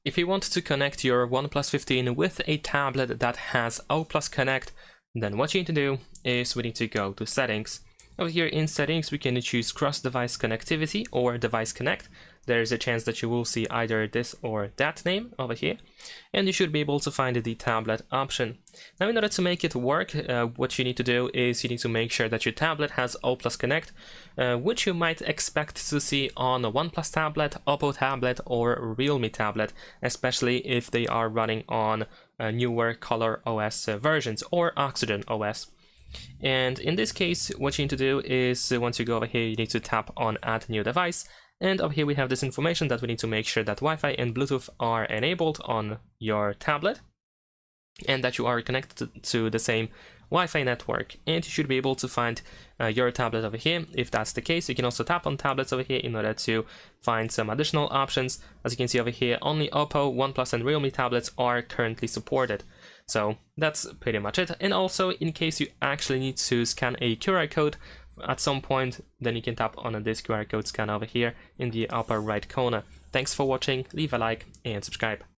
If you want to connect your OnePlus 15 with a tablet that has O+ Connect, then what you need to do is we need to go to Settings. Over here in Settings, we can choose Cross-Device Connectivity or Device Connect. There's a chance that you will see either this or that name over here, and you should be able to find the tablet option. Now, in order to make it work, what you need to do is you need to make sure that your tablet has O+ Connect, which you might expect to see on a OnePlus tablet, Oppo tablet, or Realme tablet, especially if they are running on newer Color OS versions or Oxygen OS. And in this case, what you need to do is once you go over here, you need to tap on Add New Device. And over here we have this information that we need to make sure that Wi-Fi and Bluetooth are enabled on your tablet and that you are connected to the same Wi-Fi network. And you should be able to find your tablet over here. If that's the case, you can also tap on tablets over here in order to find some additional options. As you can see over here, only Oppo, OnePlus and Realme tablets are currently supported. So that's pretty much it. And also, in case you actually need to scan a QR code at some point, then you can tap on this QR code scan over here in the upper right corner. Thanks for watching, leave a like and subscribe.